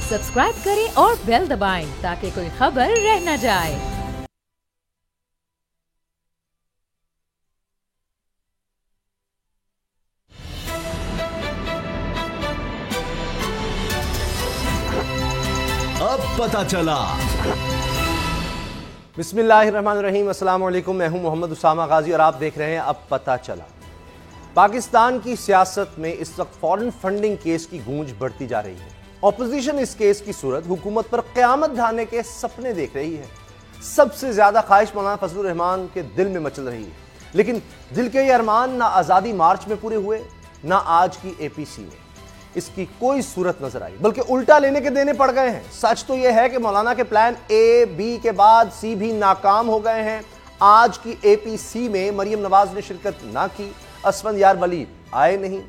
Subscribe करें और bell दबाएं ताकि कोई खबर रह न जाए। अब पता चला। बिस्मिल्लाहिर्रहमानिर्रहीम, अस्सलाम वालेकुम। मैं हूं मोहम्मद उसामा गाजी और आप देख रहे हैं अब पता चला। पाकिस्तान की सियासत में इस वक्त फॉरेन फंडिंग केस की गूंज बढ़ती जा रही है। ऑपोजिशन इस केस की सूरत हुकूमत पर क़यामत ढाने के सपने देख रही है। सबसे ज्यादा ख्वाहिश मौलाना फजलुर रहमान के दिल में मचल रही है, लेकिन दिल के ये अरमान ना आज़ादी मार्च में पूरे हुए, ना आज की APC में इसकी कोई सूरत नजर आई, बल्कि उल्टा लेने के देने पड़ गए हैं। सच तो यह है कि मौलाना के प्लान A, B के बाद C भी नाकाम हो गए हैं। आज की APC में मरियम नवाज ने शिरकत ना की, असफंद यार वली आए नहीं,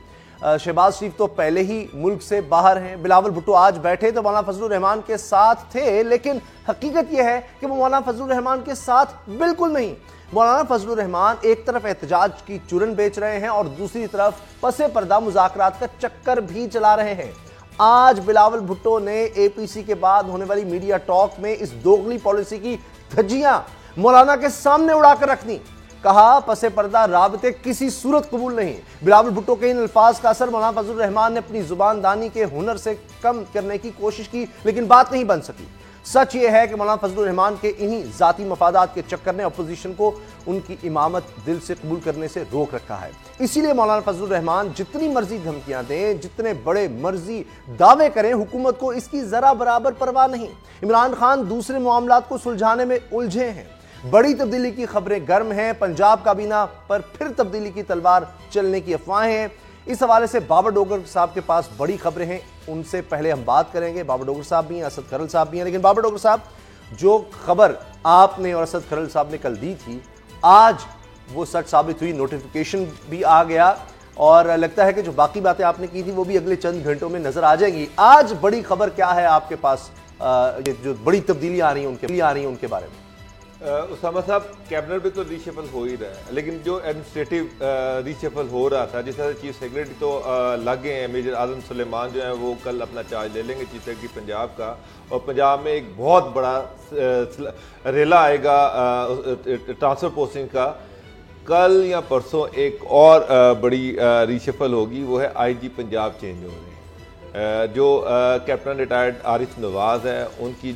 शहबाज शरीफ तो पहले ही मुल्क से बाहर हैं, बिलावल भुट्टो आज बैठे तो मौलाना फजलुर रहमान के साथ थे, लेकिन हकीकत यह है कि वो मौलाना फजलुर रहमान के साथ बिल्कुल नहीं। मौलाना फजलुर रहमान एक तरफ एहतजाज की चूरन बेच रहे हैं और दूसरी तरफ पसे पर्दा मुज़ाकरात का चक्कर भी चला रहे हैं। आज बिलावल भुट्टो ने APC के बाद होने वाली मीडिया टॉक में इस दोगली पॉलिसी की धज्जियां मौलाना के सामने उड़ाकर रखनी। कहा पसे पर्दा राबते किसी सूरत कबूल नहीं। बिलावल भुट्टो के इन अल्फाज का असर मौलाना फजलुर रहमान ने अपनी जुबानदानी के हुनर से कम करने की कोशिश की, लेकिन बात नहीं बन सकी। सच ये है कि मौलाना फजलुर रहमान के इन्हीं जाती मफादात के चक्कर ने अपोजिशन को उनकी इमामत दिल से कबूल करने से रोक रखा है। इसीलिए मौलाना फजलुर रहमान जितनी मर्जी धमकियां दें, जितने बड़े मर्जी दावे करें, हुकूमत को इसकी जरा बराबर परवाह नहीं। इमरान खान दूसरे मामलात को सुलझाने में उलझे हैं। बड़ी तब्दीली की खबरें गर्म हैं। पंजाब काबीना पर फिर तब्दीली की तलवार चलने की अफवाहें हैं। इस हवाले से बाबर डोगर साहब के पास बड़ी खबरें हैं, उनसे पहले हम बात करेंगे। बाबर डोगर साहब भी हैं, असद खरल साहब भी हैं, लेकिन बाबर डोगर साहब, जो खबर आपने और असद खरल साहब ने कल दी थी, आज वो सच साबित हुई। नोटिफिकेशन भी आ गया और लगता है कि जो बाकी बातें आपने की थी वो भी अगले चंद घंटों में नजर आ जाएंगी। आज बड़ी खबर क्या है आपके पास, ये जो बड़ी तब्दीली आ रही है उनके बारे में? उसामा साहब, कैबिनेट में तो रीशफल हो ही रहा है, लेकिन जो एडमिनिस्ट्रेटिव रीशफल हो रहा था, जिस तरह चीफ सेक्रेटरी तो लग गए हैं, मेजर आजम सुलेमान जो है वो कल अपना चार्ज ले लेंगे चीफ सेक्रेटरी पंजाब का, और पंजाब में एक बहुत बड़ा रेला आएगा ट्रांसफर पोस्टिंग का। कल या परसों एक और बड़ी रीशफल होगी, वो है IG पंजाब चेंज हो रहे हैं। जो कैप्टन रिटायर्ड आरिफ नवाज है, उनकी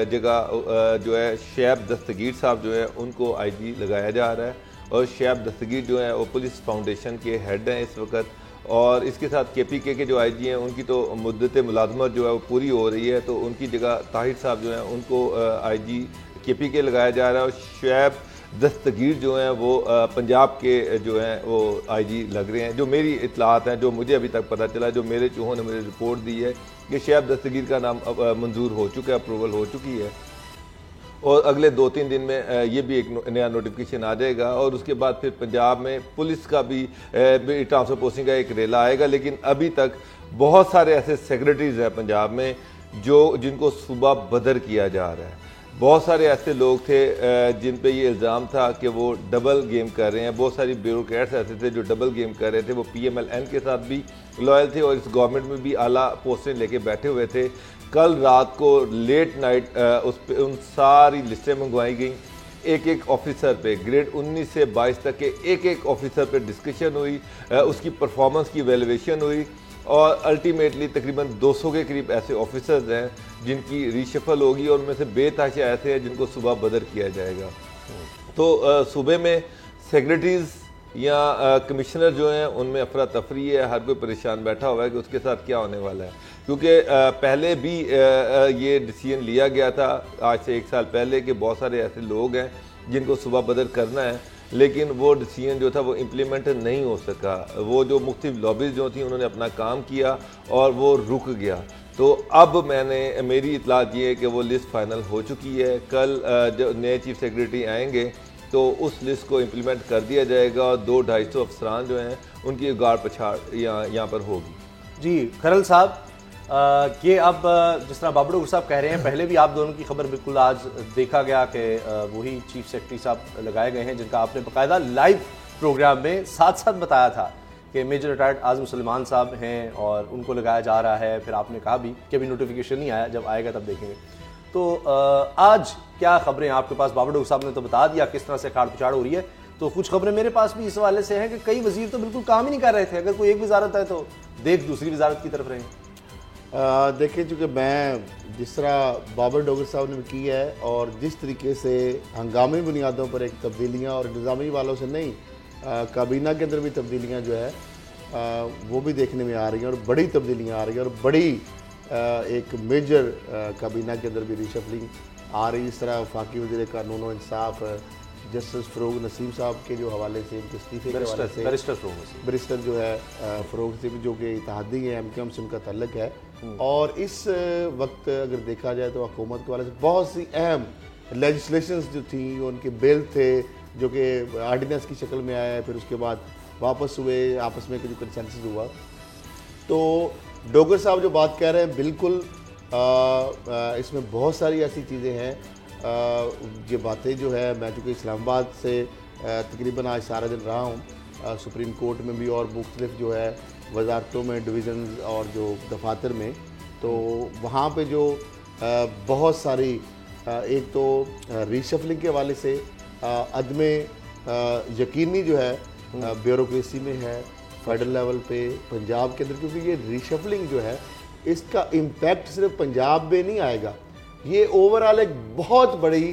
जगह जो है शैब दस्तगीर साहब जो है उनको IG लगाया जा रहा है, और शैब दस्तगीर जो है वो पुलिस फाउंडेशन के हेड हैं इस वक्त, और इसके साथ KPK के जो IG हैं उनकी तो मुद्दत मुलाजमत जो है वो पूरी हो रही है, तो उनकी जगह ताहिर साहब जो है उनको IG KPK लगाया जा रहा है, और शैब दस्तगीर जो हैं वो पंजाब के जो हैं वो IG लग रहे हैं। जो मेरी इतलात हैं, जो मुझे अभी तक पता चला, जो मेरे चूहों ने मुझे रिपोर्ट दी है कि शैब दस्तगीर का नाम मंजूर हो चुका है, अप्रूवल हो चुकी है, और अगले 2-3 दिन में ये भी एक नया नोटिफिकेशन आ जाएगा। और उसके बाद फिर पंजाब में पुलिस का भी ट्रांसफर पोस्टिंग का एक रेला आएगा। लेकिन अभी तक बहुत सारे ऐसे सेक्रेटरीज हैं पंजाब में जिनको सूबा बदर किया जा रहा है। बहुत सारे ऐसे लोग थे जिन पे ये इल्ज़ाम था कि वो डबल गेम कर रहे हैं। बहुत सारी ब्यूरोक्रेट्स ऐसे थे जो डबल गेम कर रहे थे, वो PMLN के साथ भी लॉयल थे और इस गवर्नमेंट में भी आला पोस्टें लेके बैठे हुए थे। कल रात को लेट नाइट उन सारी लिस्टें मंगवाई गई। एक ऑफिसर पे ग्रेड 19 से 22 तक के एक ऑफिसर पे डिस्कशन हुई, उसकी परफॉर्मेंस की वैल्यूएशन हुई, और अल्टीमेटली तकरीबन 200 के करीब ऐसे ऑफिसर्स हैं जिनकी रीशफल होगी, और उनमें से बेतहाशा ऐसे हैं जिनको सुबह बदर किया जाएगा। तो सूबे में सेक्रेटरीज या कमिश्नर जो हैं उनमें अफरा तफरी है, हर कोई परेशान बैठा हुआ है कि उसके साथ क्या होने वाला है, क्योंकि पहले भी ये डिसीजन लिया गया था आज से 1 साल पहले कि बहुत सारे ऐसे लोग हैं जिनको सुबह बदर करना है, लेकिन वो डिसीजन जो था वो इम्प्लीमेंट नहीं हो सका। वो जो मुख्तलिफ लॉबीज जो थी उन्होंने अपना काम किया और वो रुक गया। तो अब मेरी इतलात ये है कि वो लिस्ट फाइनल हो चुकी है। कल जो नए चीफ सेक्रेटरी आएंगे तो उस लिस्ट को इम्प्लीमेंट कर दिया जाएगा, और 200-250 अफसरान जो हैं उनकी गाड़ पछाड़ यहाँ पर होगी। जी खरल साहब, ये अब जिस तरह बाबर डोगर साहब कह रहे हैं, पहले भी आप दोनों की खबर बिल्कुल आज देखा गया कि वही चीफ सेक्रेटरी साहब लगाए गए हैं जिनका आपने बाकायदा लाइव प्रोग्राम में साथ साथ बताया था कि मेजर रिटायर्ड आजम सुलेमान साहब हैं और उनको लगाया जा रहा है, फिर आपने कहा भी कि अभी नोटिफिकेशन नहीं आया, जब आएगा तब देखेंगे। तो आज क्या खबरें आपके पास? बाबर डॉक्टर साहब ने तो बता दिया किस तरह से काट पिछाड़ हो रही है, तो कुछ खबरें मेरे पास भी इस हवाले से हैं कि कई वजीर तो बिल्कुल काम ही नहीं कर रहे थे, अगर कोई एक वजारत है तो देख दूसरी वजारत की तरफ रहे। देखिए, चूँकि मैं जिस तरह बाबर डोगर साहब ने की है और जिस तरीके से हंगामी बुनियादों पर एक तब्दीलियाँ और इंतज़ामी वालों से नहीं, काबीना के अंदर भी तब्दीलियाँ जो है वो भी देखने में आ रही हैं और बड़ी तब्दीलियाँ आ रही हैं और बड़ी एक मेजर काबीना के अंदर भी रिशफलिंग आ रही। इस तरह वफाकी वज़ीर कानून और इंसाफ जस्टिस फ़रोग नसीम साहब के जो हवाले से, उनके इस्तीफे के हवाले से, बैरिस्टर जो है फ़रोग नसीम जो कि इत्तेहादी है, MKM से उनका तल्लुक़ है। और इस वक्त अगर देखा जाए तो हुकूमत के हवाले से बहुत सी अहम लेजिस्लेशंस जो थी, उनके बिल थे जो कि आर्डिनेंस की शक्ल में आए, फिर उसके बाद वापस हुए, आपस में जो कंसेंसस हुआ। तो डोगर साहब जो बात कह रहे हैं बिल्कुल इसमें बहुत सारी ऐसी चीज़ें हैं। ये बातें जो है, मैं चूँकि इस्लामाबाद से तकरीबन आज सारा दिन रहा हूँ, सुप्रीम कोर्ट में भी और मुख्तलिफ जो है वजारतों में, डिवीज़न और जो दफातर में, तो वहाँ पे जो बहुत सारी एक तो रीशफलिंग के हवाले से अदम यकीनी जो है ब्यूरोक्रेसी में है फेडरल लेवल पे, पंजाब के अंदर, क्योंकि ये रीशफलिंग जो है इसका इम्पैक्ट सिर्फ पंजाब में नहीं आएगा, ये ओवरऑल एक बहुत बड़ी,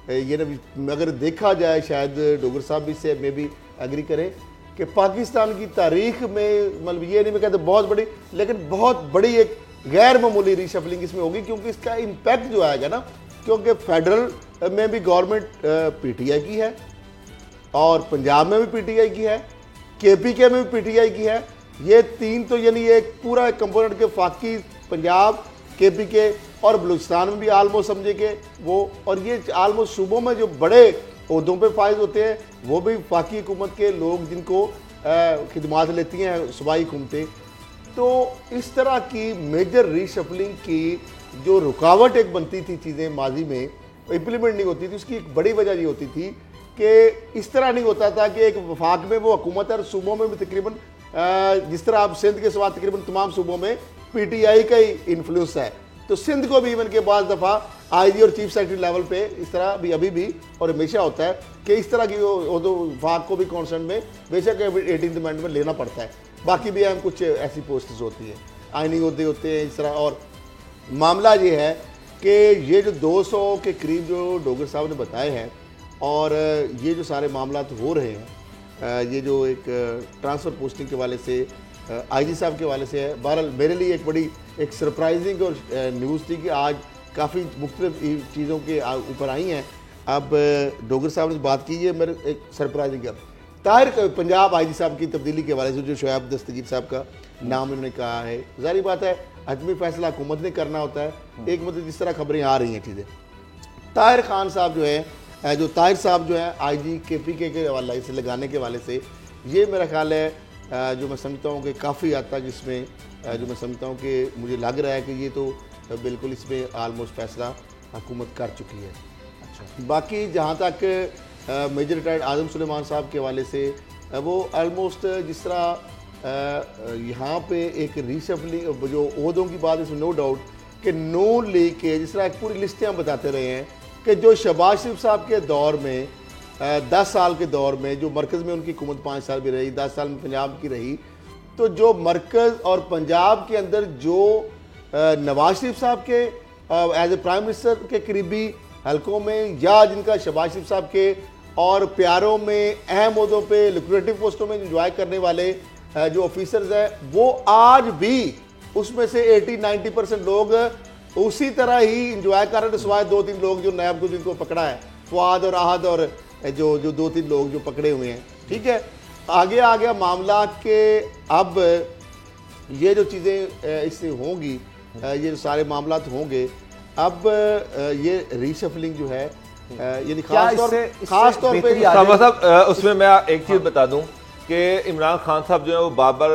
ये ना अगर देखा जाए, शायद डोगर साहब भी से में भी एग्री करें कि पाकिस्तान की तारीख में, मतलब ये नहीं मैं कहता बहुत बड़ी, लेकिन बहुत बड़ी एक गैर मामूली रीशफलिंग इसमें होगी, क्योंकि इसका इम्पैक्ट जो आएगा ना, क्योंकि फेडरल में भी गवर्नमेंट PTI की है और पंजाब में भी PTI की है, KPK में भी PTI की है। ये तीन तो यानी एक पूरा कंपोनेंट के फाकी पंजाब, KPK और बलूचिस्तान में भी आलमोस्ट समझे कि वो, और ये आलमोस्ट सूबों में जो बड़े ओहदों पे फायज होते हैं वो भी फाकी हुकूमत के लोग जिनको खिदमात लेती हैं सूबाई हुकूमतें। तो इस तरह की मेजर रीशफलिंग की जो रुकावट एक बनती थी, चीज़ें माजी में इम्प्लीमेंट नहीं होती थी, उसकी एक बड़ी वजह ये होती थी कि इस तरह नहीं होता था कि एक वफाक में वो हुकूमत है और सूबों में भी तकरीबन जिस तरह आप सिंध के सिवा तकरीबन तमाम सूबों में PTI का ही इन्फ्लुएंस है, तो सिंध को भी इवन के बाद दफ़ा IG और चीफ सेक्रेटरी लेवल पे इस तरह भी अभी भी और हमेशा होता है कि इस तरह की वफाक को भी कॉन्सेंट में बेशक 18th अमेंडमेंट में लेना पड़ता है। बाकी भी अहम कुछ ऐसी पोस्ट्स होती हैं, आइनी अहदे होते हैं इस तरह। और मामला ये है कि ये जो 200 के करीब जो डोगर साहब ने बताए हैं और ये जो सारे मामला हो रहे हैं, ये जो एक ट्रांसफ़र पोस्टिंग के वाले से, IG साहब के वाले से है। बहरहाल मेरे लिए एक बड़ी एक सरप्राइजिंग और न्यूज़ थी कि आज काफ़ी मुख्तलिफ चीज़ों के ऊपर आई हैं। अब डोगर साहब ने बात की है, मेरे एक सरप्राइजिंग है ताहिर पंजाब IG साहब की तब्दीली के हवाले से, जो शोएब दस्तगीर साहब का नाम उन्होंने कहा है, ज़ाहिर बात है हतमी फैसला हुकूमत ने करना होता है। एक मतलब जिस तरह खबरें आ रही हैं चीज़ें, ताहिर खान साहब जो है, जो ताहिर साहब जो है IG KPK के हवाले से लगाने के हवाले से, ये मेरा ख्याल है जो मैं समझता हूँ कि काफ़ी हद तक इसमें जो मैं समझता हूँ कि मुझे लग रहा है कि ये तो बिल्कुल इसमें आलमोस्ट फैसला हुकूमत कर चुकी है। अच्छा, बाकी जहाँ तक मेजर रिटायर्ड आजम सुलेमान साहब के हवाले से, वो आलमोस्ट जिस तरह यहाँ पे एक रीशफलिंग जो ओहदों की बात, इसमें नो डाउट कि नून लीग के जिस तरह एक पूरी लिस्टें हम बताते रहे हैं कि जो शहबाज शरीफ साहब के दौर में 10 साल के दौर में जो मरकज़ में उनकी हुकूमत 5 साल भी रही, 10 साल में पंजाब की रही, तो जो मरकज़ और पंजाब के अंदर जो नवाज शरीफ साहब के एज ए प्राइम मिनिस्टर के करीबी हलकों में या जिनका शहबाज शरीफ साहब के और प्यारों में अहम ओहदों पे लुक्रेटिव पोस्टों में इंजॉय करने वाले जो ऑफिसर्स हैं, वो आज भी उसमें से 80-90% लोग उसी तरह ही इंजॉय कर रहे हैं, सिवाय 2-3 लोग जो नैब को जिनको पकड़ा है, फवाद और आहद और जो 2-3 लोग जो पकड़े हुए हैं। ठीक है, आगे आ गया मामला के अब ये जो चीज़ें इससे होंगी, ये जो सारे मामला होंगे, अब ये रीशफलिंग जो है यानी खास तौर पे उसमें मैं एक चीज़ बता दूं कि इमरान खान साहब जो है वो बाबर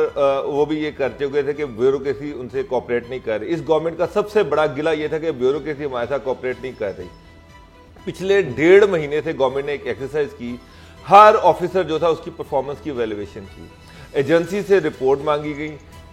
वो भी ये कर चुके थे कि ब्यूरोक्रेसी उनसे कोऑपरेट नहीं कर रही। इस गवर्नमेंट का सबसे बड़ा गिला ये था कि ब्यूरोक्रेसी हमारे साथ कोऑपरेट नहीं कर रही। पिछले 1.5 महीने से गवर्नमेंट ने एक एक्सरसाइज की, हर ऑफिसर जो था उसकी परफॉर्मेंस की वैल्यूएशन की। एजेंसी से रिपोर्ट मांगी गई,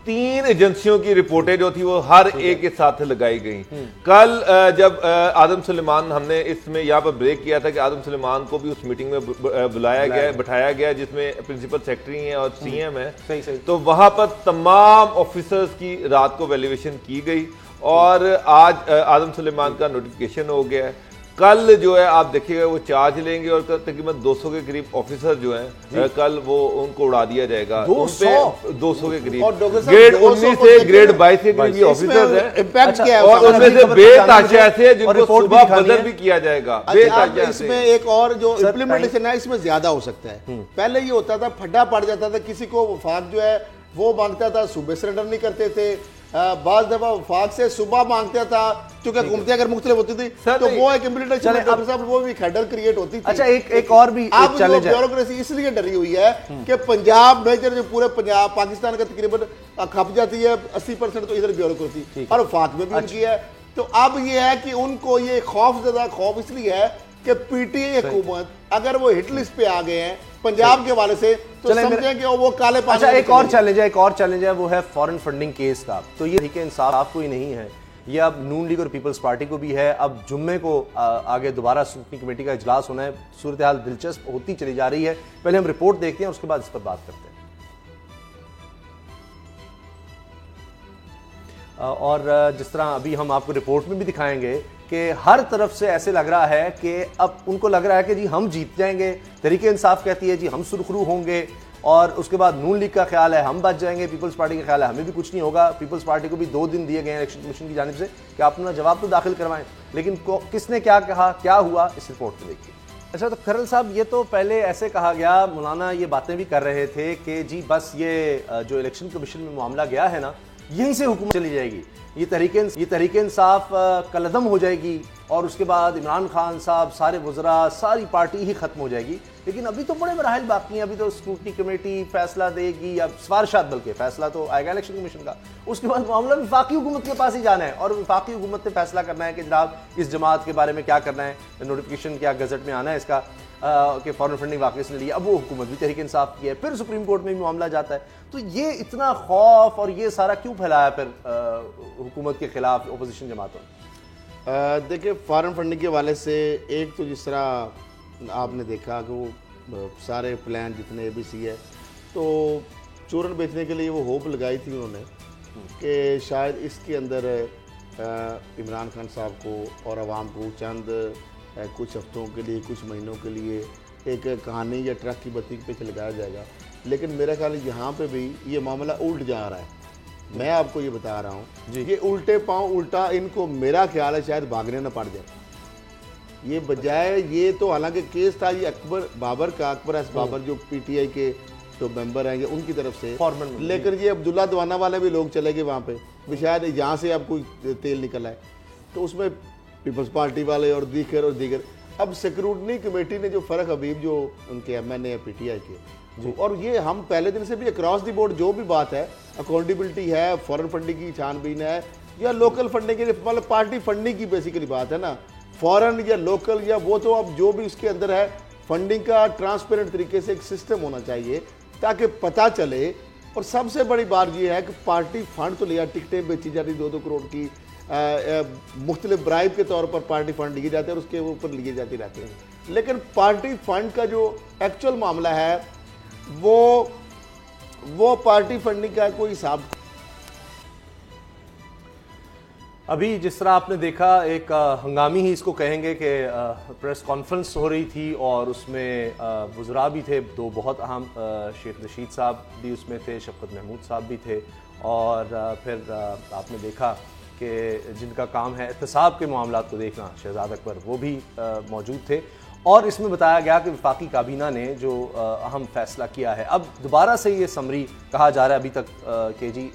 3 एजेंसियों की रिपोर्टें जो थी वो हर एक के साथ लगाई गई। कल जब आदम सुलेमान, हमने इसमें यहाँ पर ब्रेक किया था कि आदम सुलेमान को भी उस मीटिंग में बुलाया गया, बिठाया गया, जिसमें प्रिंसिपल सेक्रेटरी हैं और सीएम है। सही। तो वहां पर तमाम ऑफिसर्स की रात को वैल्यूएशन की गई और आज आदम सुलेमान का नोटिफिकेशन हो गया है। कल जो है आप देखिएगा वो चार्ज लेंगे और तकरीबन 200 के करीब ऑफिसर जो हैं कल वो उनको उड़ा दिया जाएगा। 200 के करीब ग्रेड 19 से ग्रेड 22 के करीब ये ऑफिसर्स हैं। इम्पैक्ट क्या है और उनमें से बेताशिया से जिनको सुबह बदल भी किया जाएगा। बेताशिया इसमें एक और जो इम्प्लीमेंटेशन है इसमें ज्यादा हो सकता है। पहले ये होता था फड्डा पड़ जाता था, किसी को वफाक जो है वो मांगता था, सुबह सरेंडर नहीं करते थे, बाज दफा वफाक से सुबह मांगता था, क्योंकि हुकूमतें अगर मुख्तलिफ होती थी तो वो एक इम्प्लीमेंटेशन डॉक्टर साहब वो भी खड्डर क्रिएट होती थी। अच्छा, एक और भी अब जो ब्यूरोक्रेसी इसलिए डरी हुई है कि पंजाब मेजर जो पूरे पंजाब पाकिस्तान का तकरीबन खप जाती है 80% तो इधर ब्यूरोक्रेसी और वफाक में भी उनकी है। तो अब ये है कि उनको ये खौफ इसलिए है कि पीटीआई हुकूमत अगर वो हिट लिस्ट पे आ गए हैं पंजाब के हवाले से तो समझें कि वो काले पानी। अच्छा, एक और चैलेंज है वो है फॉरेन फंडिंग केस का। तो ये तरीके इंसाफ आपको ही नहीं है, ये अब नून लीग और पीपल्स पार्टी को भी है। अब जुम्मे को आगे दोबारा स्क्रूटनी कमेटी का इजलास होना है, सूरत हाल दिलचस्प होती चली जा रही है। पहले हम रिपोर्ट देखते हैं, उसके बाद इस पर बात करते हैं। और जिस तरह अभी हम आपको रिपोर्ट में भी दिखाएंगे कि हर तरफ से ऐसे लग रहा है कि अब उनको लग रहा है कि जी हम जीत जाएंगे, तहरीक इंसाफ कहती है जी हम सुरखरू होंगे, और उसके बाद नून लीग का ख्याल है हम बच जाएंगे, पीपल्स पार्टी का ख्याल है हमें भी कुछ नहीं होगा। पीपल्स पार्टी को भी 2 दिन दिए गए हैं इलेक्शन कमीशन की जानिब से कि आप अपना जवाब तो दाखिल करवाएं, लेकिन किसने क्या कहा, क्या हुआ, इस रिपोर्ट में देखिए। अच्छा, तो खरल साहब, ये तो पहले ऐसे कहा गया, मौलाना ये बातें भी कर रहे थे कि जी बस ये जो इलेक्शन कमीशन में मामला गया है ना, यहीं से हुकूमत चली जाएगी, ये तहरीक इंसाफ कलदम हो जाएगी और उसके बाद इमरान खान साहब, सारे वज़रा, सारी पार्टी ही खत्म हो जाएगी। लेकिन अभी तो बड़े मराहल बाकी हैं, अभी तो स्क्रूटनी कमेटी फैसला देगी या सिफारिशात, बल्कि फैसला तो आएगा इलेक्शन कमीशन का, उसके बाद मामला वफाकी हुकूमत के पास ही जाना है और वफाकी हुकूमत ने फैसला करना है कि जनाब इस जमात के बारे में क्या करना है, नोटिफिकेशन क्या गजट में आना है इसका कि फॉरेन फंडिंग वाकई से लिया। अब वो हुकूमत भी तहरीक इंसाफ की है, फिर सुप्रीम कोर्ट में भी मामला जाता है। तो ये इतना खौफ और ये सारा क्यों फैलाया फिर हुकूमत के खिलाफ अपोजिशन जमातों ने? देखिए, फॉरेन फंडिंग के हवाले से एक तो जिस तरह आपने देखा कि वो सारे प्लान जितने ABC है तो चूरन बेचने के लिए वो होप लगाई थी उन्होंने कि शायद इसके अंदर इमरान खान साहब को और आवाम को चंद कुछ हफ्तों के लिए, कुछ महीनों के लिए एक कहानी या ट्रक की बत्ती पे लगाया जाएगा। लेकिन मेरा ख्याल यहाँ पे भी ये मामला उल्ट जा रहा है। मैं आपको ये बता रहा हूँ, ये उल्टे पाँव उल्टा इनको मेरा ख्याल है शायद भागने न पड़ जाए। ये बजाय ये तो हालांकि केस था ये अकबर एस बाबर जो PTI के जो मेंबर हैं उनकी तरफ से, लेकिन ये अब्दुल्ला दवाना वाले भी लोग चले गए वहाँ पे, शायद यहाँ से अब कोई तेल निकल आए, तो उसमें पीपल्स पार्टी वाले और दीगर। अब स्क्रूटनी कमेटी ने जो फ़र्क हबीब जो उनके MNA PTI के, और ये हम पहले दिन से भी अक्रॉस द बोर्ड जो भी बात है, अकाउंटेबिलिटी है, फॉरेन फंडिंग की छानबीन है या लोकल फंडिंग की, मतलब पार्टी फंडिंग की बेसिकली बात है ना, फॉरेन या लोकल या वो तो अब जो भी उसके अंदर है फंडिंग का ट्रांसपेरेंट तरीके से एक सिस्टम होना चाहिए ताकि पता चले। और सबसे बड़ी बात यह है कि पार्टी फंड तो लिया, टिकटें बेची जाती 2-2 करोड़ की, मुख्तलिफ ब्राइब के तौर पर पार्टी फंड लिए जाते हैं और उसके ऊपर लिए जाते रहते हैं, लेकिन पार्टी फंड का जो एक्चुअल मामला है वो पार्टी फंडिंग का कोई हिसाब। अभी जिस तरह आपने देखा एक हंगामी ही इसको कहेंगे कि प्रेस कॉन्फ्रेंस हो रही थी और उसमें वज़रा भी थे, 2 बहुत अहम, शेख रशीद साहब भी उसमें थे, शफकत महमूद साहब भी थे, और फिर आपने देखा कि जिनका काम है एहतसाब के मामलात को देखना, शहजाद अकबर, वो भी मौजूद थे। और इसमें बताया गया कि वफाकी काबीना ने जो अहम फैसला किया है, अब दोबारा से ये समरी कहा जा रहा है अभी तक कि जी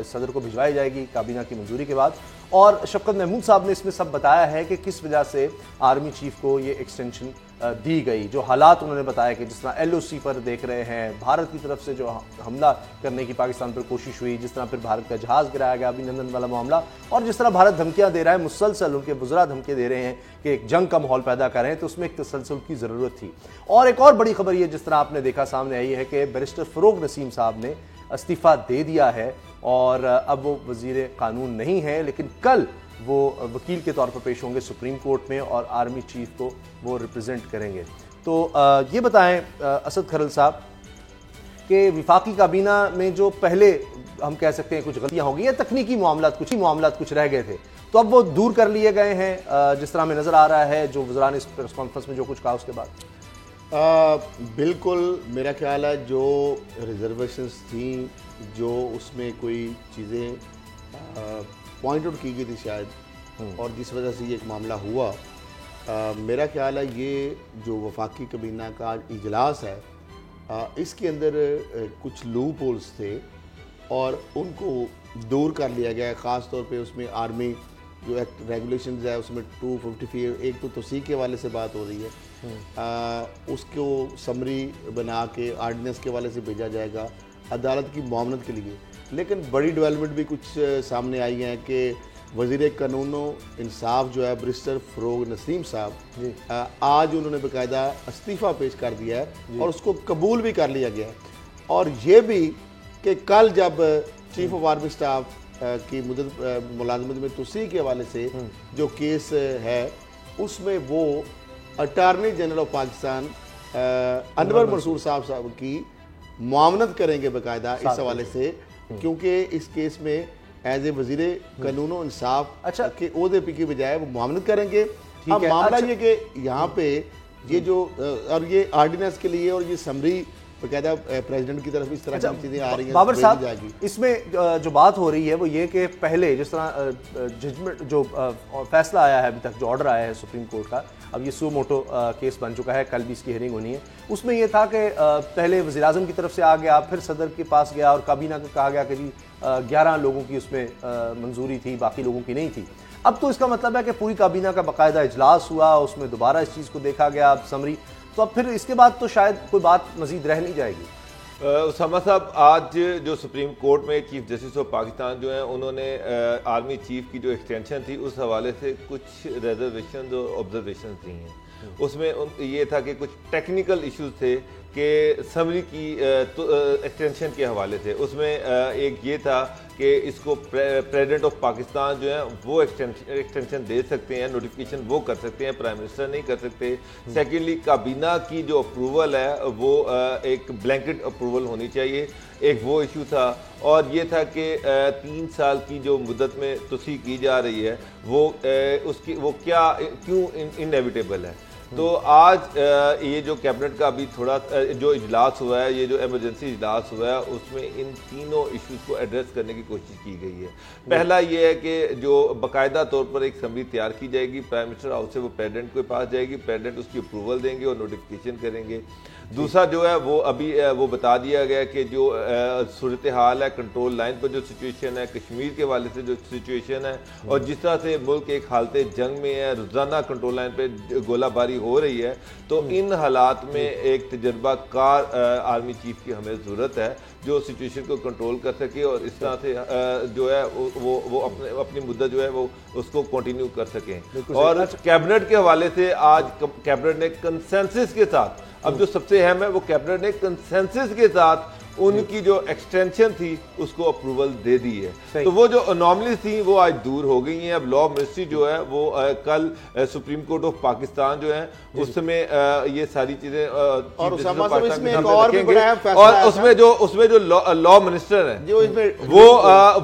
सदर को भिजवाई जाएगी काबीना की मंजूरी के बाद। और शफकत महमूद साहब ने इसमें सब बताया है कि किस वजह से आर्मी चीफ को ये एक्सटेंशन दी गई, जो हालात उन्होंने बताया कि जिस तरह LOC पर देख रहे हैं, भारत की तरफ से जो हमला करने की पाकिस्तान पर कोशिश हुई, जिस तरह फिर भारत का जहाज़ गिराया गया, अभिनंदन वाला मामला, और जिस तरह भारत धमकियां दे रहा है, मुसलसल उनके वज़रा धमकियां दे रहे हैं कि एक जंग का माहौल पैदा कर रहे हैं, तो उसमें एक तसलसल की ज़रूरत थी। और एक और बड़ी खबर ये जिस तरह आपने देखा सामने आई है कि बैरिस्टर फ़रोग नसीम साहब ने इस्तीफ़ा दे दिया है और अब वो वज़ीर कानून नहीं है, लेकिन कल वो वकील के तौर पर पेश होंगे सुप्रीम कोर्ट में और आर्मी चीफ को वो रिप्रेजेंट करेंगे। तो ये बताएं असद खरल साहब कि विफाकी काबीना में जो पहले हम कह सकते हैं कुछ गलतियां होंगी या तकनीकी मामलात कुछ रह गए थे, तो अब वो दूर कर लिए गए हैं जिस तरह हमें नज़र आ रहा है, जो वज़रा ने इस प्रेस कॉन्फ्रेंस में जो कुछ कहा उसके बाद। बिल्कुल मेरा ख्याल है जो रिजर्वेशंस थी, जो उसमें कोई चीज़ें पॉइंट आउट की गई थी शायद, और जिस वजह से ये एक मामला हुआ, मेरा ख्याल है ये जो वफाकी काबीना का इजलास है, इसके अंदर कुछ लूप होल्स थे और उनको दूर कर लिया गया है। ख़ास तौर पे उसमें आर्मी जो एक्ट रेगुलेशंस है उसमें 254 एक तो तोसीक के वाले से बात हो रही है, उसको समरी बना के आर्डिनेंस के वाले से भेजा जाएगा अदालत की मामलत के लिए। लेकिन बड़ी डेवलपमेंट भी कुछ सामने आई हैं कि वज़ीर कानून इंसाफ जो है बैरिस्टर फ़रोग नसीम साहब, आज उन्होंने बाकायदा इस्तीफ़ा पेश कर दिया है और उसको कबूल भी कर लिया गया है। और ये भी कि कल जब चीफ ऑफ आर्मी स्टाफ की मुलाजमत में तोसीक के हवाले से जो केस है, उसमें वो attorney general of Pakistan Anwar Mansoor साहब की मुआवनत करेंगे बाकायदा इस हवाले से, क्योंकि इस केस में एज ए वजीर कानून और इंसाफ के ओहदे की बजाय वो मुआवनत करेंगे। अब मामला ये कि यहाँ पे ये जो और ये आर्डिनेंस के लिए और ये समरी बाकायदा प्रेसिडेंट की तरफ इस तरह की चीज़ें आ रही हैं। बाबर साहब, इसमें जो बात हो रही है वो ये कि पहले जिस तरह जजमेंट जो फैसला आया है, अभी तक जो ऑर्डर आया है सुप्रीम कोर्ट का, अब ये सो मोटो केस बन चुका है, कल भी इसकी हियरिंग होनी है, उसमें यह था कि पहले वज़ीर आज़म की तरफ से आ गया, फिर सदर के पास गया और काबीना को कहा गया कि जी 11 लोगों की उसमें मंजूरी थी, बाकी लोगों की नहीं थी। अब तो इसका मतलब है कि पूरी काबीना का बाकायदा इजलास हुआ, उसमें दोबारा इस चीज़ को देखा गया, अब समरी, तो अब फिर इसके बाद तो शायद कोई बात मजीद रह नहीं जाएगी। उसामा साहब, आज जो सुप्रीम कोर्ट में चीफ जस्टिस ऑफ पाकिस्तान जो हैं, उन्होंने आर्मी चीफ की जो एक्सटेंशन थी उस हवाले से कुछ रिजर्वेशन और ऑब्जर्वेशन दी हैं। उसमें ये था कि कुछ टेक्निकल इश्यूज थे कि समरी की एक्सटेंशन के हवाले से। उसमें एक ये था कि इसको प्रेसिडेंट ऑफ पाकिस्तान जो है वो एक्सटेंशन दे सकते हैं, नोटिफिकेशन वो कर सकते हैं, प्राइम मिनिस्टर नहीं कर सकते। सेकेंडली, काबीना की जो अप्रूवल है वो एक ब्लैंकेट अप्रूवल होनी चाहिए, एक वो इशू था। और ये था कि 3 साल की जो मुद्दत में तोसीक की जा रही है वो क्यों इनएविटेबल है। तो आज ये जो कैबिनेट का अभी थोड़ा जो इजलास हुआ है, ये जो इमरजेंसी इजलास हुआ है, उसमें इन तीनों इश्यूज को एड्रेस करने की कोशिश की गई है। पहला ये है कि जो बाकायदा तौर पर एक समरी तैयार की जाएगी, प्राइम मिनिस्टर हाउस से वो प्रेसिडेंट के पास जाएगी, प्रेसिडेंट उसकी अप्रूवल देंगे और नोटिफिकेशन करेंगे। दूसरा जो है वो अभी वो बता दिया गया कि जो सूरत हाल है, कंट्रोल लाइन पर जो सिचुएशन है, कश्मीर के वाले से जो सिचुएशन है, और जिस तरह से मुल्क एक हालत जंग में है, रोज़ाना कंट्रोल लाइन पे गोलाबारी हो रही है, तो इन हालात में एक तजर्बाकार आर्मी चीफ की हमें ज़रूरत है जो सिचुएशन को कंट्रोल कर सके और इस तरह से जो है वो अपनी मुद्दा जो है वो उसको कंटिन्यू कर सकें। और कैबिनेट के हवाले से आज कैबिनेट ने कंसेंसस के साथ, अब जो सबसे अहम है वो कैबिनेट ने कंसेंसस के साथ उनकी जो एक्सटेंशन थी उसको अप्रूवल दे दी है। तो वो जो अनॉमलीज थी वो आज दूर हो गई हैं। अब लॉ मिनिस्ट्री जो है वो कल सुप्रीम कोर्ट ऑफ पाकिस्तान जो है उसमें ये सारी चीजें और उसमें जो लॉ मिनिस्टर है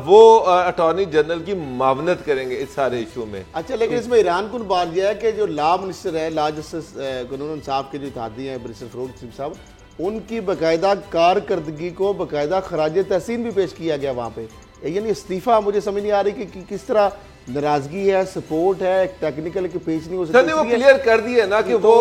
वो अटॉर्नी जनरल की मावनत करेंगे इस सारे इशू में। अच्छा, लेकिन इसमें ईरान कुन बात यह है कि जो लॉ मिनिस्टर है, लॉ जस्टिस कानून इंसाफ के जो इत्तेहादी हैं बैरिस्टर फ़रोग नसीम साहब, उनकी बाकायदा कारकर्दगी को बाकायदा खराज तहसीन भी पेश किया गया वहाँ पे। यानी इस्तीफ़ा मुझे समझ नहीं आ रही कि किस तरह नाराजगी है, सपोर्ट है, टेक्निकल की पेश नहीं हो सकती। वो क्लियर कर दिया ना कि वो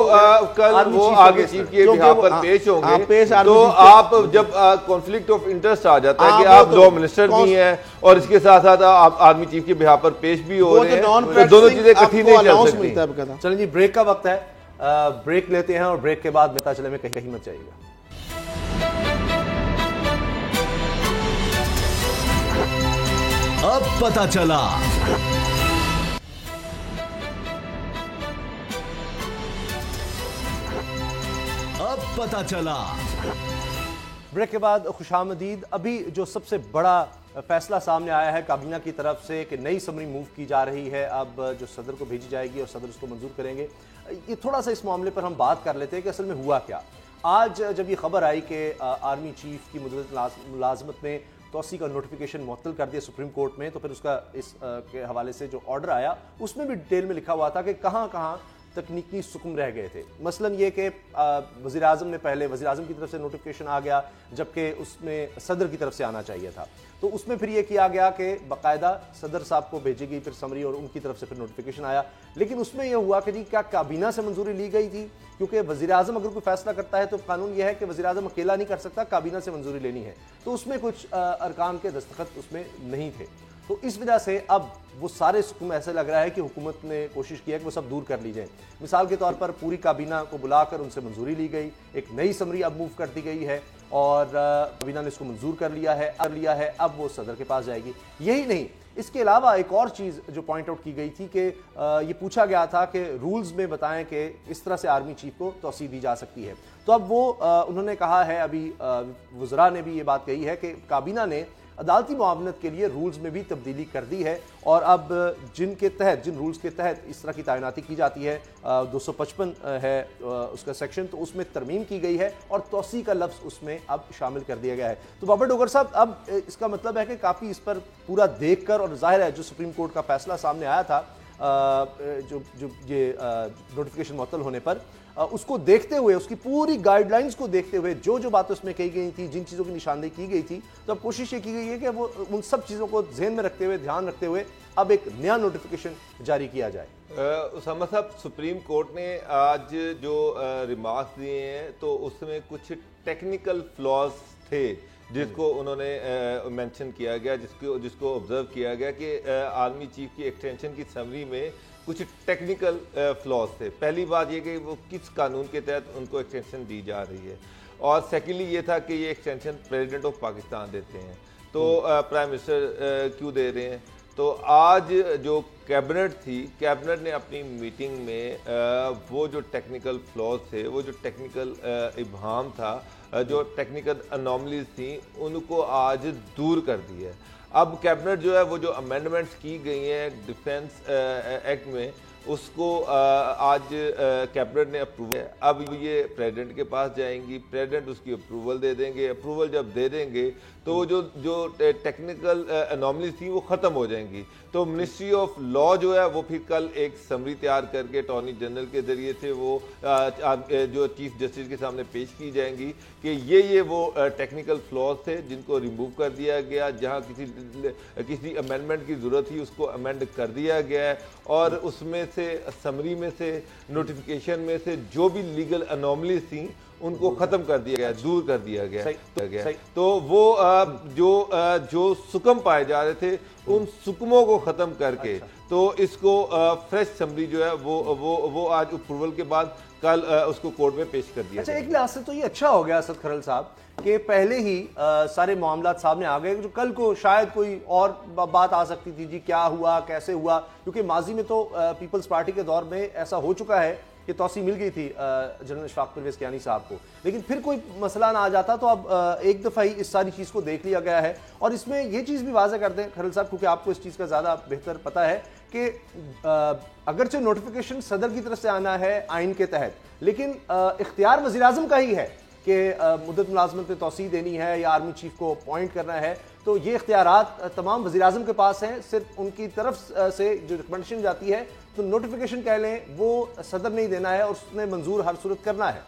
कल वो आगे चीफ के बिहाफ पर पेश होंगे। तो आप जब कॉन्फ्लिक्ट ऑफ इंटरेस्ट आ जाता है कि आप लॉ मिनिस्टर भी हैं और इसके साथ साथ आप आर्मी चीफ के बिहाफ पर पेश भी हो रहे हैं, तो दोनों चीजें इकट्ठी नहीं चल सकती। चलिए जी, ब्रेक का वक्त है ब्रेक लेते हैं और ब्रेक के बाद पता चले में कहीं कहीं मत जाइएगा। अब पता चला। अब पता चला। ब्रेक के बाद खुशामदीद। अभी जो सबसे बड़ा फैसला सामने आया है काबीना की तरफ से कि नई समरी मूव की जा रही है, अब जो सदर को भेजी जाएगी और सदर उसको मंजूर करेंगे। ये थोड़ा सा इस मामले पर हम बात कर लेते हैं कि असल में हुआ क्या। आज जब ये खबर आई कि आर्मी चीफ की मुलाजमत में तोसी का नोटिफिकेशन मुअत्तल कर दिया सुप्रीम कोर्ट में, तो फिर उसका इस के हवाले से जो ऑर्डर आया उसमें भी डिटेल में लिखा हुआ था कि कहाँ कहाँ तकनीकी सुकुम रह गए थे। मसलन ये कि वज़ीर आज़म ने पहले वज़ीर आज़म की तरफ से नोटिफिकेशन आ गया, जबकि उसमें सदर की तरफ से आना चाहिए था। तो उसमें फिर ये किया गया कि बाकायदा सदर साहब को भेजी गई फिर समरी और उनकी तरफ से फिर नोटिफिकेशन आया। लेकिन उसमें यह हुआ कि जी क्या काबीना से मंजूरी ली गई थी, क्योंकि वज़ीर आज़म अगर कोई फैसला करता है तो कानून यह है कि वज़ीर आज़म अकेला नहीं कर सकता, काबीना से मंजूरी लेनी है। तो उसमें कुछ अरकान के दस्तखत उसमें नहीं थे। तो इस वजह से अब वो सारे सुकून ऐसे लग रहा है कि हुकूमत ने कोशिश की है कि वो सब दूर कर ली जाए। मिसाल के तौर पर पूरी काबीना को बुलाकर उनसे मंजूरी ली गई, एक नई समरी अब मूव कर दी गई है और काबीना ने इसको मंजूर कर लिया है, अब वो सदर के पास जाएगी। यही नहीं, इसके अलावा एक और चीज़ जो पॉइंट आउट की गई थी कि ये पूछा गया था कि रूल्स में बताएं कि इस तरह से आर्मी चीफ को तौसीह दी जा सकती है। तो अब वो उन्होंने कहा है, अभी वज़रा ने भी ये बात कही है कि काबीना ने अदालती मुआवनत के लिए रूल्स में भी तब्दीली कर दी है और अब जिन रूल्स के तहत इस तरह की तैनाती की जाती है, 255 है उसका सेक्शन, तो उसमें तरमीम की गई है और तौसीह का लफ्ज़ उसमें अब शामिल कर दिया गया है। तो बाबर डोगर साहब, अब इसका मतलब है कि काफ़ी इस पर पूरा देख कर, और जाहिर है जो सुप्रीम कोर्ट का फैसला सामने आया था जो ये नोटिफिकेशन मुअत्तल होने पर, उसको देखते हुए, उसकी पूरी गाइडलाइंस को देखते हुए, जो बातें उसमें कही गई थी, जिन चीज़ों की निशानदेही की गई थी, तो अब कोशिश ये की गई है कि वो उन सब चीज़ों को ध्यान में रखते हुए, ध्यान रखते हुए अब एक नया नोटिफिकेशन जारी किया जाए। उसामा साहब, सुप्रीम कोर्ट ने आज जो रिमार्क्स दिए हैं तो उसमें कुछ टेक्निकल फ्लॉज थे जिसको उन्होंने मेंशन किया गया, जिसको ऑब्जर्व किया गया कि आर्मी चीफ की एक्सटेंशन की समरी में कुछ टेक्निकल फ्लॉज थे। पहली बात ये कि वो किस कानून के तहत उनको एक्सटेंशन दी जा रही है, और सेकेंडली ये था कि ये एक्सटेंशन प्रेसिडेंट ऑफ पाकिस्तान देते हैं, तो प्राइम मिनिस्टर क्यों दे रहे हैं। तो आज जो कैबिनेट थी, कैबिनेट ने अपनी मीटिंग में वो जो टेक्निकल फ्लॉज थे, वो जो टेक्निकल इब्हाम था, जो टेक्निकल अनॉमलीज थी, उनको आज दूर कर दी है। अब कैबिनेट जो है वो जो अमेंडमेंट्स की गई हैं डिफेंस एक्ट में, उसको आज कैबिनेट ने अप्रूव है। अब ये प्रेसिडेंट के पास जाएंगी, प्रेसिडेंट उसकी अप्रूवल दे देंगे। अप्रूवल जब दे देंगे तो जो टेक्निकल अनॉमलीज थी वो ख़त्म हो जाएंगी। तो मिनिस्ट्री ऑफ लॉ जो है वो फिर कल एक समरी तैयार करके अटॉर्नी जनरल के ज़रिए से वो जो चीफ जस्टिस के सामने पेश की जाएंगी कि ये वो टेक्निकल फ्लॉज थे जिनको रिमूव कर दिया गया, जहाँ किसी अमेंडमेंट की ज़रूरत थी उसको अमेंड कर दिया गया है, और उसमें से समरी में से, नोटिफिकेशन में से जो भी लीगल अनॉमलीज थी उनको खत्म कर दिया गया, दूर कर दिया गया। तो वो जो सुकम पाए जा रहे थे उन सुकमों को खत्म करके तो इसको फ्रेश समरी जो है वो आज अप्रूवल के बाद कल उसको कोर्ट में पेश कर दिया। अच्छा, एक लिहाज से तो ये अच्छा हो गया असद खरल साहब कि पहले ही सारे मामला सामने आ गए, जो कल को शायद कोई और बात आ सकती थी, जी क्या हुआ, कैसे हुआ, क्योंकि माजी में तो पीपल्स पार्टी के दौर में ऐसा हो चुका है कि तौसीह मिल गई थी जनरल इशफाक परवेज कियानी साहब को, लेकिन फिर कोई मसला ना आ जाता। तो अब एक दफ़ा ही इस सारी चीज़ को देख लिया गया है। और इसमें ये चीज़ भी वाज़ेह कर दें खरल साहब, क्योंकि आपको इस चीज़ का ज़्यादा बेहतर पता है कि अगरचे नोटिफिकेशन सदर की तरफ से आना है आइन के तहत, लेकिन इख्तियार वज़ीर आज़म का ही है कि मुद्दत मुलाजमत में तौसीह देनी है या आर्मी चीफ को अपॉइंट करना है। तो ये इख्तियारात तमाम वज़ीर आज़म के पास हैं, सिर्फ उनकी तरफ से जो रिकमेंडेशन जाती है, तो नोटिफिकेशन कह लें वो सदर नहीं देना है और उसने मंजूर हर सूरत करना है।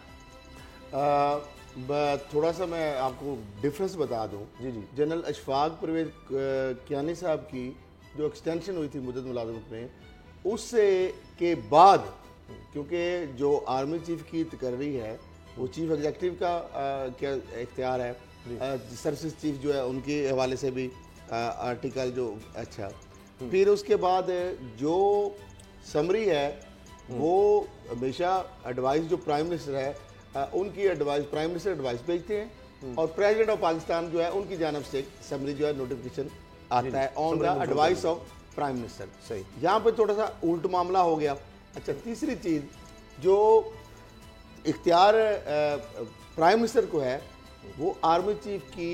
थोड़ा सा मैं आपको डिफरेंस बता दूं। जी जनरल इशफाक परवेज कियानी साहब की जो एक्सटेंशन हुई थी मुद्दत मुलाजमत में, उससे के बाद, क्योंकि जो आर्मी चीफ की तकर्री है वो चीफ एग्जीक्यूटिव का क्या इख्तियार है, सर्विस चीफ जो है उनके हवाले से भी आर्टिकल जो अच्छा, फिर उसके बाद जो समरी है वो हमेशा एडवाइस जो प्राइम मिनिस्टर है उनकी एडवाइस, प्राइम मिनिस्टर एडवाइस भेजते हैं और प्रेसिडेंट ऑफ पाकिस्तान जो है उनकी जानब से समरी जो है नोटिफिकेशन आता है on the advice of prime minister. सही, यहाँ पे थोड़ा सा उल्ट मामला हो गया। अच्छा, तीसरी चीज़ जो इख्तियार प्राइम मिनिस्टर को है वो आर्मी चीफ की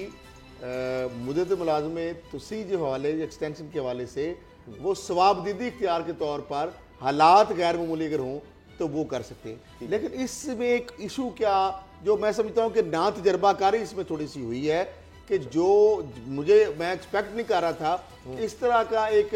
मुद्दत मुलाजमे तुसी के हवाले एक्सटेंशन के हवाले से वो सवाबदीदी इख्तियार के तौर पर हालात गैर मामूली अगर हों तो वो कर सकते हैं। लेकिन इसमें एक इशू क्या जो मैं समझता हूँ कि ना तजर्बाकारी इसमें थोड़ी सी हुई है कि जो मैं एक्सपेक्ट नहीं कर रहा था इस तरह का एक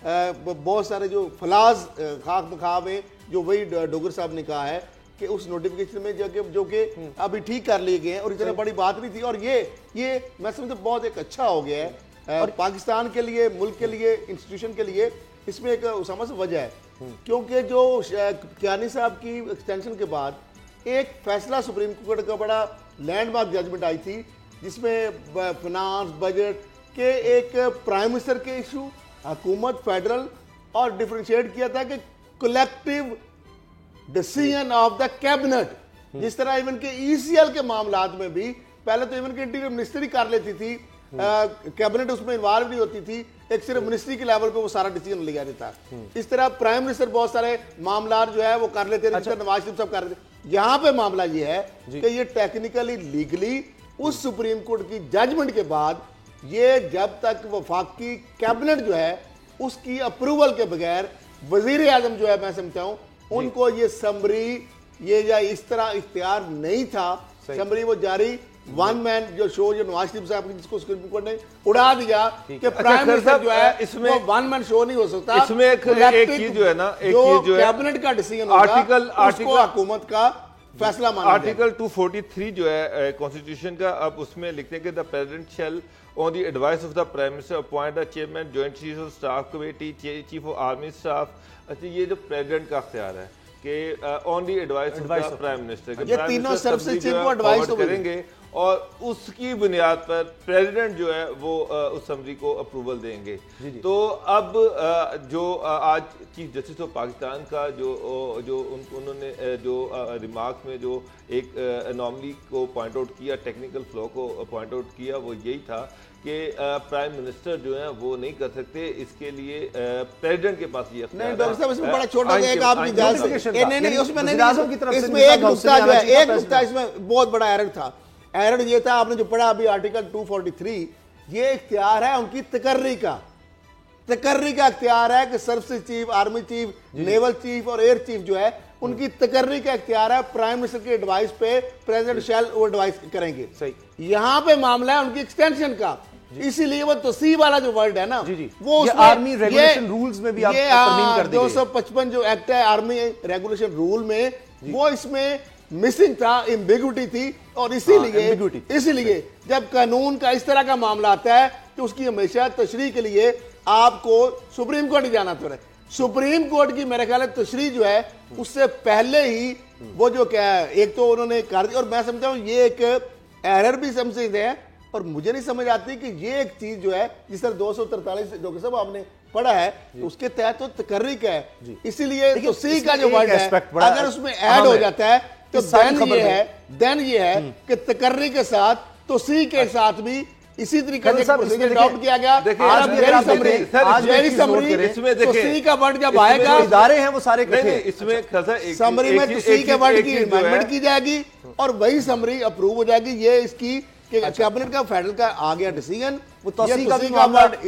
बहुत सारे जो फलाज खाक मखाब हैं जो वही डोगर साहब ने कहा है कि उस नोटिफिकेशन में जो कि अभी ठीक कर लिए गए हैं और इतना बड़ी बात नहीं थी और ये मैं समझता हूँ बहुत एक अच्छा हो गया है और पाकिस्तान के लिए, मुल्क के लिए, इंस्टीट्यूशन के लिए इसमें एक उसामा से वजह है क्योंकि जो कियानी साहब की एक्सटेंशन के बाद एक फैसला सुप्रीम कोर्ट का बड़ा लैंडमार्क जजमेंट आई थी जिसमें फाइनेंस बजट के एक प्राइम मिनिस्टर के इशू, हुकूमत फेडरल और डिफरेंशिएट किया था कि collective decision of the cabinet. जिस तरह इवन के ईसीएल के मामलात में भी पहले तो इवन के इंटीरियर मिनिस्ट्री कर लेती थी, कैबिनेट उसमें इन्वॉल्व नहीं होती थी, एक सिर्फ मिनिस्ट्री के लेवल पे वो सारा डिसीजन लिया जाता है। इस तरह प्राइम मिनिस्टर बहुत सारे मामला जो है वो कर लेते हैं। अच्छा, नवाज शरीफ सब कर लेते। यहाँ पे मामला ये है कि ये टेक्निकली लीगली उस सुप्रीम कोर्ट की जजमेंट के बाद ये जब तक वफाकी कैबिनेट जो है उसकी अप्रूवल के बगैर वजीर आजम जो है मैं समझता हूँ उनको ये समरी ये या इस तरह इख्तियार नहीं था। समरी वो जारी वन मैन जो शो जो नवाज शरीफ साहब जिसको सुप्रीम कोर्ट ने उड़ा दिया कि प्राइम मिनिस्टर जो है इसमें वन मैन शो नहीं हो सकता। इसमें एक चीज जो है ना, एक चीज जो है कैबिनेट का डिसीजन आर्टिकल हुकूमत का फैसला माना आर्टिकल 243 जो है कॉन्स्टिट्यूशन का, अब उसमें लिखते हैं कि the president shall on the advice of the prime minister appoint the chairman joint chief of staff committee, chief of army staff. अच्छा, ये जो प्रेसिडेंट का अख्तियार है कि on the advice of the prime minister, ये तीनों सर्विसेज चीफ को एडवाइस करेंगे और उसकी बुनियाद पर प्रेसिडेंट जो है वो उस समरी को अप्रूवल देंगे। तो अब जो आज चीफ जस्टिस ऑफ पाकिस्तान का जो उन्होंने जो रिमार्क्स में जो एक अनॉमली को पॉइंट आउट किया, टेक्निकल फ्लॉ को पॉइंट आउट किया, वो यही था कि प्राइम मिनिस्टर जो है वो नहीं कर सकते, इसके लिए प्रेसिडेंट के पास ये नहीं। डॉक्टर साहब इसमें बड़ा छोटा सा एक आपकी नहीं उसमें नहीं, इसमें एक नुक्ता जो है, एक नुक्ता इसमें बहुत बड़ा एरर था। एरर ये था, आपने जो पढ़ा अभी आर्टिकल 243, ये इख्तियार है उनकी तकर्री का इख्तियार है कि services chief, army chief, naval chief और एयर चीफ जो है उनकी तकर्री का इख्तियार है। प्राइम मिनिस्टर की एडवाइस पे प्रेसिडेंट शैल वो एडवाइस करेंगे। सही, यहाँ पे मामला है उनकी एक्सटेंशन का, इसीलिए वो तसीब वाला जो वर्ड है ना वो आर्मी रेगुलेशन रूल्स में भी आप तरमीम कर दी गई। 255 जो एक्ट है आर्मी रेगुलेशन रूल में, वो इसमें मिसिंग था, एम्बिग्विटी थी और इसीलिए जब कानून का इस तरह का मामला आता है तो उसकी हमेशा तशरीह के लिए आपको सुप्रीम कोर्ट ही जाना पड़े। सुप्रीम कोर्ट की मेरे ख्याल में तशरीह जो है उससे पहले ही वो जो क्या है एक तो उन्होंने कर दी और मैं समझता हूँ ये एक एरर भी समझते हैं और मुझे नहीं समझ आती कि ये एक चीज जो है जिस तरह 243 डॉक्टर साहब आपने पढ़ा है तो उसके तहत तो तकर्री का है, इसीलिए तो सी का जो वर्ड है अगर उसमें ऐड हो जाता है तो देन ये है कि तकर्री के साथ तो सी के साथ भी इसी तरीके से प्रोसीजर अडॉप्ट किया गया। सी का वर्ड जब आएगा इदारे हैं वो सारे इसमें समरी में सी के वर्ड की अमेंडमेंट की जाएगी और वही समरी अप्रूव हो जाएगी। ये इसकी कैबिनेट का फेडरल का आ गया डिसीजन, वो तौसीक का भी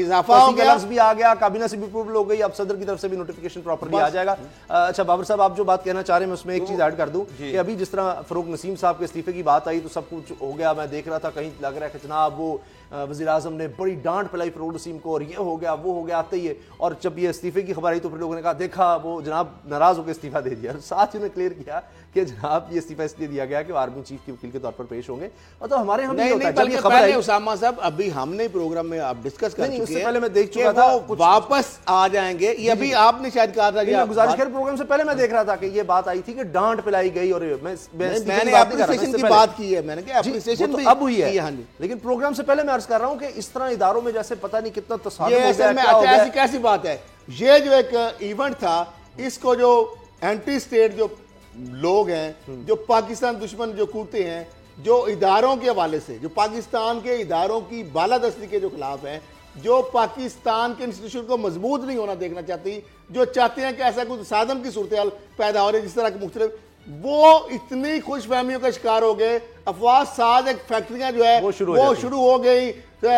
इजाफा हो गया, भी आ गया, काबीना से भी अप्रूवल हो गई, अब सदर की तरफ से भी नोटिफिकेशन प्रॉपर्ली आ जाएगा। अच्छा बाबर साहब, आप जो बात कहना चाह रहे हैं मैं उसमें एक चीज ऐड कर दूं कि अभी जिस तरह फरूक नसीम साहब के इस्तीफे की बात आई तो सब कुछ हो गया। मैं देख रहा था कहीं लग रहा है कि जनाब वो वज़ीर आज़म ने बड़ी डांट पिलाई फरूक नसीम को और ये हो गया वो हो गया आते ही है, और जब ये इस्तीफे की खबर आई तो फिर लोगों ने कहा देखा वो जनाब नाराज होकर इस्तीफा दे दिया। साथ ही उन्होंने क्लियर किया कि जनाब ये इस्तीफा इसलिए दिया गया कि वो आर्मी चीफ के वकील के तौर पर पेश होंगे। और तो हमारे हम उसामा साहब अभी हमने प्रोग्राम में आप डिस्कस कर चुके हैं, पहले मैं देख चुका था वापस आ जाएंगे। ये अभी आपने शायद कहा था कि गुजारिश कर, प्रोग्राम से पहले मैं देख रहा था कि ये बात आई थी कि डांट पिलाई गई और मैंने एप्रिसिएशन की बात की है, मैंने कहा एप्रिसिएशन भी अब हुई है, लेकिन प्रोग्राम से पहले मैं अर्ज कर रहा हूं कि इस तरह इदारों में जैसे पता नहीं कितना तसादुम हो गया। ऐसी कैसी बात है, ये जो एक इवेंट था इसको जो एंटी स्टेट जो लोग हैं, जो पाकिस्तान दुश्मन जो कूदते हैं, जो इदारों के हवाले से, जो पाकिस्तान के इदारों की बालादस्ती के जो खिलाफ हैं, जो पाकिस्तान के इंस्टीट्यूशन को मजबूत नहीं होना देखना चाहती, जो चाहते हैं कि ऐसा कुछ सादम की सूरत पैदा हो रही है जिस तरह के मुख्तलिफ, वो इतनी खुश फहमियों का शिकार हो गए। अफवाह साज एक फैक्ट्रियां जो है वो शुरू हो गई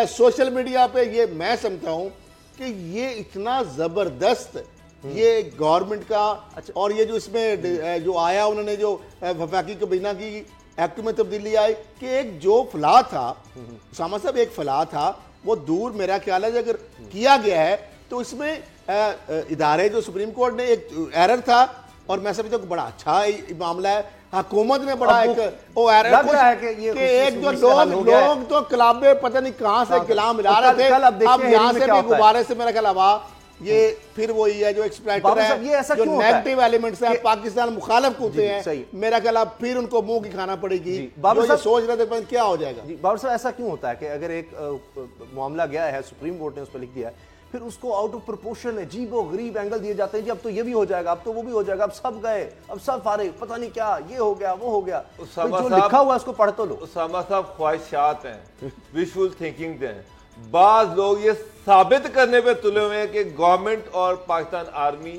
सोशल मीडिया पे। ये मैं समझता हूं कि ये इतना जबरदस्त ये गवर्नमेंट का और ये जो इसमें जो आया उन्होंने जो वफाकी काबीना की एक्ट में तब्दीली आई कि एक जो फलाह था उसामा साहब, एक फलाह था वो दूर मेरा ख्याल है अगर किया गया है तो इसमें इदारे जो सुप्रीम कोर्ट ने एक एरर था और मैं समझता हूँ बड़ा अच्छा मामला है। हुकूमत ने बड़ा एक जो लोग तो कलाबे पता नहीं कहां से कलाम मिला रहे थे, अब यहाँ से भी गुब्बारे से मेरा ख्याल हवा ये फिर वही है जो एक्सप्लॉइटर है, जो नेगेटिव एलिमेंट्स है, पाकिस्तान मुखालिफ होते हैं, मेरा ख्याल अब फिर उनको मुंह की खाना पड़ेगी। जो सोच रहे थे क्या हो जाएगा। बाबर साहब ऐसा क्यों होता है कि अगर एक मामला गया है सुप्रीम कोर्ट ने उस पर लिख दिया है, फिर उसको आउट ऑफ प्रोपोर्शन अजीब और गरीब एंगल दिए जाते हैं जी अब तो ये भी हो जाएगा, अब तो वो भी हो जाएगा, अब सब गए, अब सब फारिग, पता नहीं क्या ये हो गया वो हो गया। जो लिखा हुआ है उसको पढ़ तो लो। उसामा साहब ख्वाहिशात हैं, विजुअल थिंकिंग हैं। बाज लोग ये साबित करने पे तुले हुए हैं कि गवर्नमेंट और पाकिस्तान आर्मी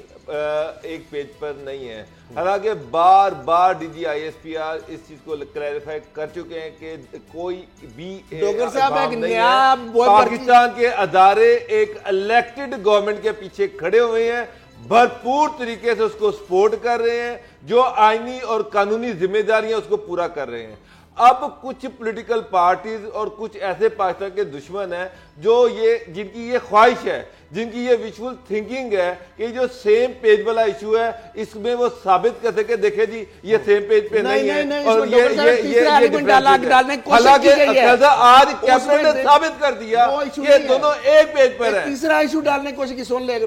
एक पेज पर नहीं है। हालांकि बार बार DGISPR इस चीज को क्लैरिफाई कर चुके हैं कि कोई भी डॉक्टर साहब एक नया पाकिस्तान के अदारे एक इलेक्टेड गवर्नमेंट के पीछे खड़े हुए हैं, भरपूर तरीके से उसको सपोर्ट कर रहे हैं, जो आईनी और कानूनी जिम्मेदारियां उसको पूरा कर रहे हैं। अब कुछ पॉलिटिकल पार्टीज और कुछ ऐसे पाकिस्तान के दुश्मन हैं जो जिनकी ये ख्वाहिश है, जिनकी ये विजुअल थिंकिंग है कि जो सेम पेज वाला इशू है इसमें वो साबित कर सके, देखे जी ये सेम पेज पे नहीं है और ये हालांकि आज कैबिनेट ने साबित कर दिया कि दोनों एक पेज पर है। तीसरा इशू डालने की कोशिश सुन ले,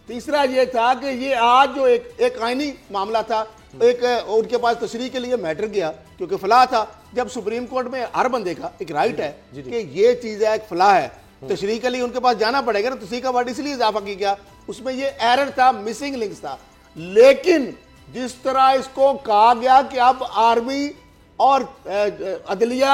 तीसरा ये था कि ये आज जो एक आईनी मामला था, एक उनके पास तशरीह के लिए मैटर गया क्योंकि फलाह था। जब सुप्रीम कोर्ट में हर बंदे का एक राइट है कि ये चीज है, एक फलाह है, तशरीह के लिए उनके पास जाना पड़ेगा ना, तशरीह का वर्ड इसलिए इजाफा किया गया, उसमें ये एरर था, मिसिंग लिंक्स था। लेकिन जिस तरह इसको कहा गया कि अब आर्मी और अदलिया,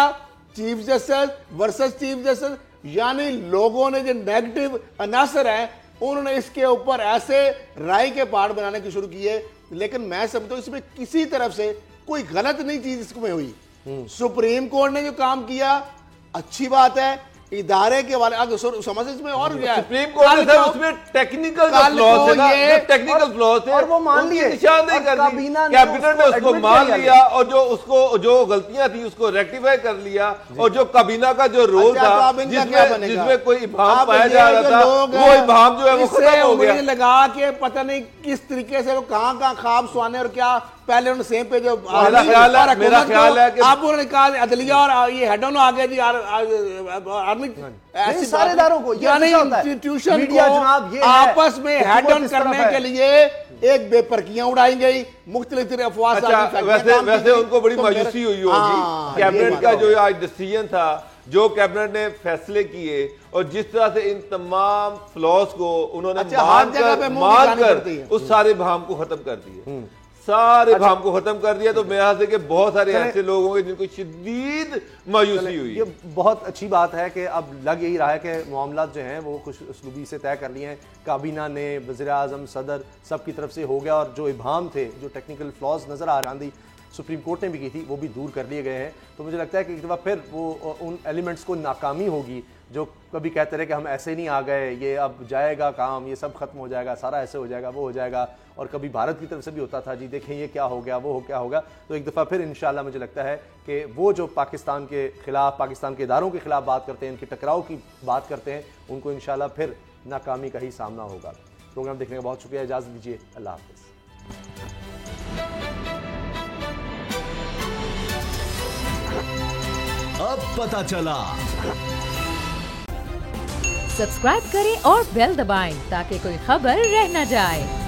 chief justice versus chief justice, यानी लोगों ने जो नेगेटिव अनासर है उन्होंने इसके ऊपर ऐसे राय के पहाड़ बनाने की शुरू किए। लेकिन मैं समझता हूं इसमें किसी तरफ से कोई गलत नहीं चीज इसमें हुई। सुप्रीम कोर्ट ने जो काम किया अच्छी बात है, इदारे के वाले समझ इसमें और सुप्रीम कोर्ट ने उसमें टेक्निकल फ्लॉज थे और वो मान लिए, निशानदेही कर दी, कैबिनेट ने उसको मान लिया और जो गलतियां थी उसको रेक्टिफाई कर लिया और जो काबीना का जो रोल था जिसमें कोई इबाम पाया जा रहा था वो इबाम जो है वो खत्म हो गया। लगा के पता नहीं किस तरीके से वो कहां ख्वाब सुहाने और क्या पहले उन्होंने सेम पे जो मेरा ख्याल है कि आप उन्होंने कहा अदलिया और ये हेड ऑन आ गए जी आर्मी ऐसे सारे इदारों को यानी इंस्टीट्यूशन को आपस में हेड ऑन करने के लिए एक बेपरकियां उड़ाई गई, मुख्तलिफ अफवाह। वैसे उनको बड़ी मायूसी हुई होगी कैबिनेट का जो आज डिसीजन था, जो कैबिनेट ने फैसले किए और जिस तरह से इन तमाम फ्लॉज को उन्होंने मानकर उस सारे भाम को खत्म कर दिए, सारे भाम को खत्म कर दिया। तो मेरा से कि बहुत सारे ऐसे लोग होंगे जिनको शदीद मायूसी हुई। ये बहुत अच्छी बात है कि अब लग यही रहा है कि मामला जो हैं वो कुछ उसलूबी से तय कर लिए हैं, काबीना ने, वज़ीर आज़म, सदर सब की तरफ से हो गया और जो इबाम थे, जो टेक्निकल फ्लॉज नजर आ रही सुप्रीम कोर्ट ने भी की थी, वो भी दूर कर लिए गए हैं। तो मुझे लगता है कि एक दफ़ा फिर वो उन एलिमेंट्स को नाकामी होगी जो कभी कहते रहे कि हम ऐसे नहीं आ गए, ये अब जाएगा काम, ये सब खत्म हो जाएगा, सारा ऐसे हो जाएगा, वो हो जाएगा। और कभी भारत की तरफ से भी होता था जी देखें ये क्या हो गया, वो क्या होगा। तो एक दफ़ा फिर इंशाल्लाह मुझे लगता है कि वो जो पाकिस्तान के खिलाफ, पाकिस्तान के इदारों के खिलाफ बात करते हैं, इनके टकराव की बात करते हैं, उनको इंशाल्लाह फिर नाकामी का ही सामना होगा। प्रोग्राम देखने का बहुत शुक्रिया, इजाज़त दीजिए, अल्लाह हाफ़िज़। अब पता चला। सब्सक्राइब करें और बेल दबाएं ताकि कोई खबर रह न जाए।